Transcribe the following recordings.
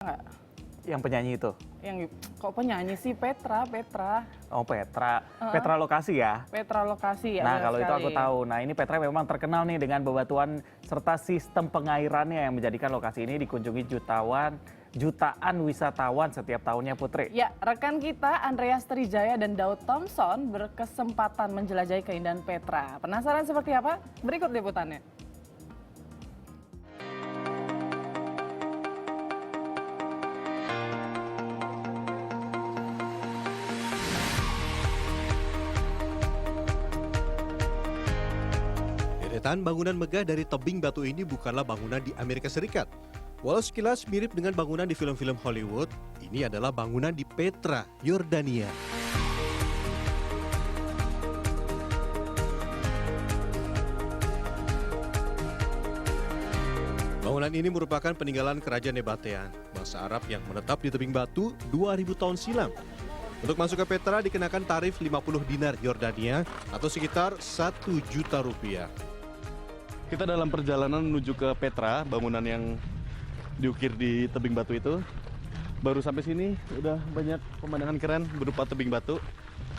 Nggak? Yang penyanyi itu? Yang kok penyanyi sih? Petra. Oh, Petra. Petra Lokasi ya? Petra Lokasi ya. Nah, kalau itu sekali. aku tahu. Nah, ini Petra memang terkenal nih dengan bebatuan serta sistem pengairannya yang menjadikan lokasi ini dikunjungi jutaan wisatawan setiap tahunnya, Putri. Ya, rekan kita Andreas Trijaya dan Daud Thompson berkesempatan menjelajahi keindahan Petra. Penasaran seperti apa? Berikut liputannya. Deretan bangunan megah dari tebing batu ini bukanlah bangunan di Amerika Serikat. Walau sekilas mirip dengan bangunan di film-film Hollywood, ini adalah bangunan di Petra, Yordania. Bangunan ini merupakan peninggalan kerajaan Nabatean, bangsa Arab yang menetap di tebing batu 2000 tahun silam. Untuk masuk ke Petra dikenakan tarif 50 dinar Yordania atau sekitar 1 juta rupiah. Kita dalam perjalanan menuju ke Petra, bangunan yang diukir di tebing batu itu. Baru sampai sini udah banyak pemandangan keren berupa tebing batu.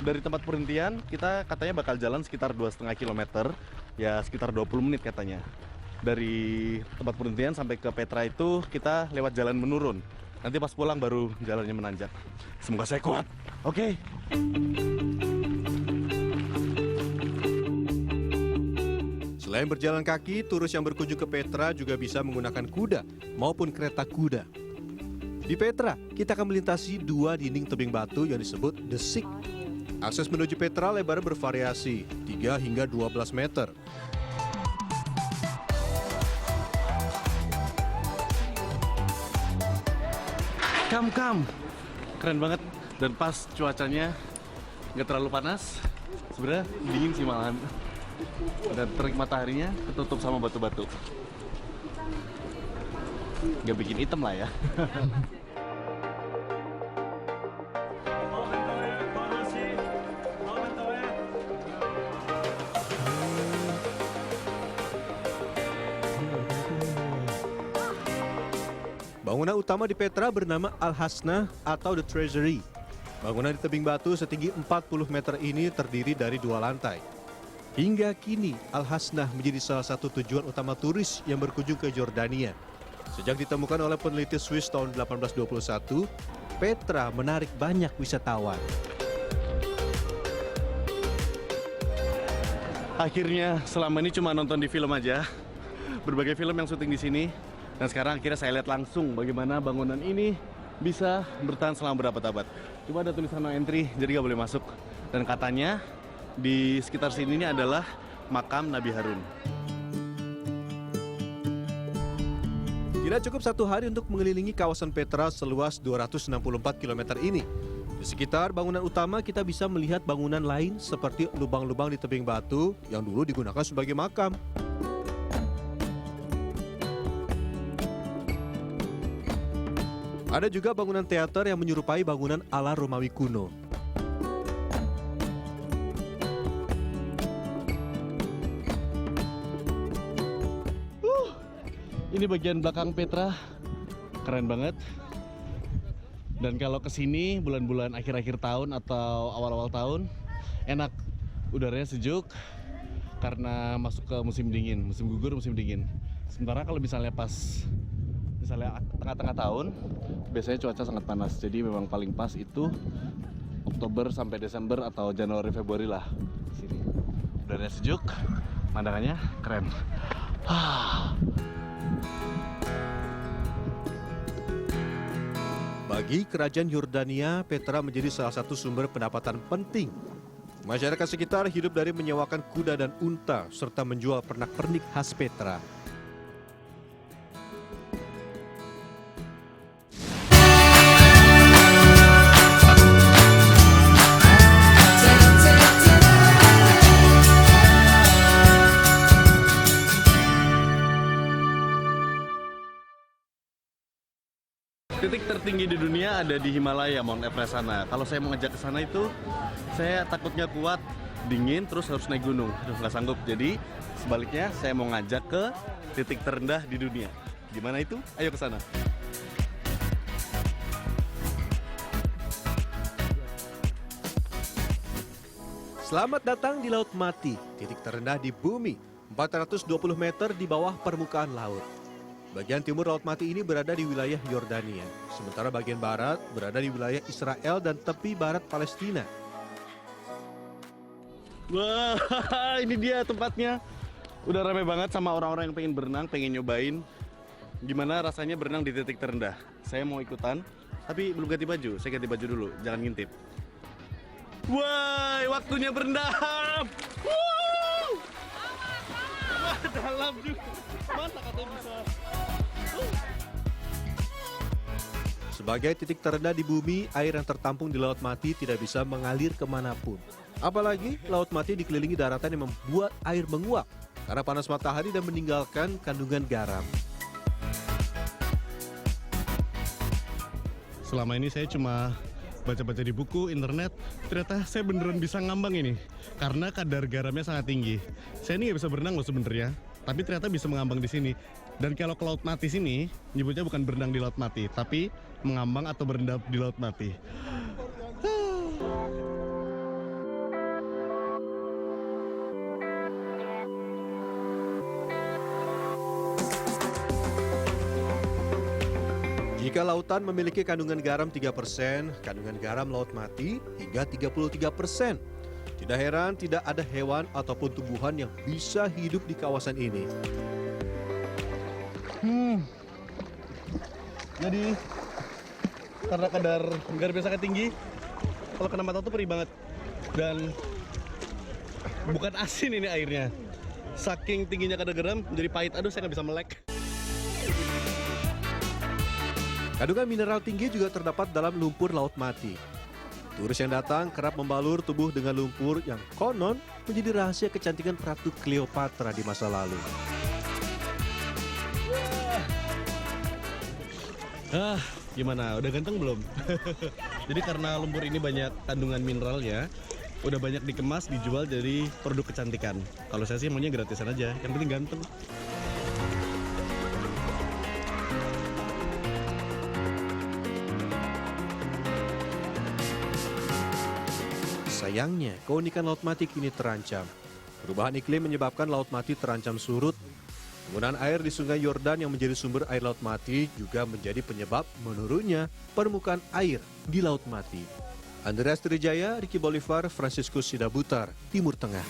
Dari tempat perhentian kita katanya bakal jalan sekitar 2,5 km, ya sekitar 20 menit katanya. Dari tempat perhentian sampai ke Petra itu kita lewat jalan menurun. Nanti pas pulang baru jalannya menanjak. Semoga saya kuat. Oke. Selain berjalan kaki, turis yang berkunjung ke Petra juga bisa menggunakan kuda maupun kereta kuda. Di Petra, kita akan melintasi 2 dinding tebing batu yang disebut The Sik. Akses menuju Petra lebarnya bervariasi, 3 hingga 12 meter. Kam. Keren banget dan pas cuacanya nggak terlalu panas. Sebenarnya dingin sih malahan. Dan terik mataharinya ketutup sama batu-batu. Nggak bikin hitam lah ya. Bangunan utama di Petra bernama Al-Hasna atau The Treasury. Bangunan di tebing batu setinggi 40 meter ini terdiri dari 2 lantai. Hingga kini, Al-Hasna menjadi salah satu tujuan utama turis yang berkunjung ke Yordania. Sejak ditemukan oleh peneliti Swiss tahun 1821, Petra menarik banyak wisatawan. Akhirnya selama ini cuma nonton di film aja. Berbagai film yang syuting di sini. Dan sekarang akhirnya saya lihat langsung bagaimana bangunan ini bisa bertahan selama berabad-abad. Cuma ada tulisan no entry, jadi nggak boleh masuk. Dan katanya di sekitar sini ini adalah makam Nabi Harun. Tidak cukup 1 hari untuk mengelilingi kawasan Petra seluas 264 km ini. Di sekitar bangunan utama kita bisa melihat bangunan lain seperti lubang-lubang di tebing batu yang dulu digunakan sebagai makam. Ada juga bangunan teater yang menyerupai bangunan ala Romawi kuno. Ini bagian belakang Petra, keren banget. Dan kalau kesini bulan-bulan akhir-akhir tahun atau awal-awal tahun, enak, udaranya sejuk karena masuk ke musim dingin, musim gugur, musim dingin. Sementara kalau misalnya tengah-tengah tahun, biasanya cuaca sangat panas. Jadi memang paling pas itu Oktober sampai Desember atau Januari Februari lah di sini. Udaranya sejuk, pemandangannya keren. Bagi kerajaan Yordania, Petra menjadi salah satu sumber pendapatan penting. Masyarakat sekitar hidup dari menyewakan kuda dan unta serta menjual pernak-pernik khas Petra. Titik tertinggi di dunia ada di Himalaya, Mount Everest sana. Kalau saya mau ngajak ke sana itu, saya takutnya kuat, dingin, terus harus naik gunung. Aduh, nggak sanggup. Jadi sebaliknya, saya mau ngajak ke titik terendah di dunia. Gimana itu? Ayo ke sana. Selamat datang di Laut Mati, titik terendah di bumi, 420 meter di bawah permukaan laut. Bagian timur Laut Mati ini berada di wilayah Yordania, sementara bagian barat berada di wilayah Israel dan tepi barat Palestina. Wah, ini dia tempatnya. Udah ramai banget sama orang-orang yang pengen berenang, pengen nyobain gimana rasanya berenang di titik terendah. Saya mau ikutan, tapi belum ganti baju. Saya ganti baju dulu, jangan ngintip. Wah, waktunya berendam. Woo! Dalam juga. Masa katanya bisa. Sebagai titik terendah di bumi, air yang tertampung di Laut Mati tidak bisa mengalir kemanapun. Apalagi Laut Mati dikelilingi daratan yang membuat air menguap karena panas matahari dan meninggalkan kandungan garam. Selama ini saya cuma baca-baca di buku, internet, ternyata saya beneran bisa ngambang ini karena kadar garamnya sangat tinggi. Saya ini nggak bisa berenang loh sebenarnya, tapi ternyata bisa mengambang di sini. Dan kalau ke Laut Mati sini, nyebutnya bukan berenang di Laut Mati, tapi mengambang atau berendam di Laut Mati. Jika lautan memiliki kandungan garam 3%, kandungan garam Laut Mati hingga 33%. Tidak heran tidak ada hewan ataupun tumbuhan yang bisa hidup di kawasan ini. Jadi karena kadar garamnya sangat tinggi, kalau kena mata tuh perih banget. Dan bukan asin ini airnya. Saking tingginya kadar garam menjadi pahit. Aduh, saya nggak bisa melek. Kandungan mineral tinggi juga terdapat dalam lumpur Laut Mati. Turis yang datang kerap membalur tubuh dengan lumpur yang konon menjadi rahasia kecantikan Ratu Cleopatra di masa lalu. Gimana? Udah ganteng belum? Jadi karena lumpur ini banyak kandungan mineralnya, udah banyak dikemas, dijual jadi produk kecantikan. Kalau saya sih maunya gratisan aja, yang penting ganteng. Sayangnya, keunikan Laut Mati kini terancam. Perubahan iklim menyebabkan Laut Mati terancam surut. Penggunaan air di Sungai Yordan yang menjadi sumber air Laut Mati juga menjadi penyebab menurunnya permukaan air di Laut Mati. Andreas Trijaya, Ricky Bolivar, Franciscus Sidabutar, Timur Tengah.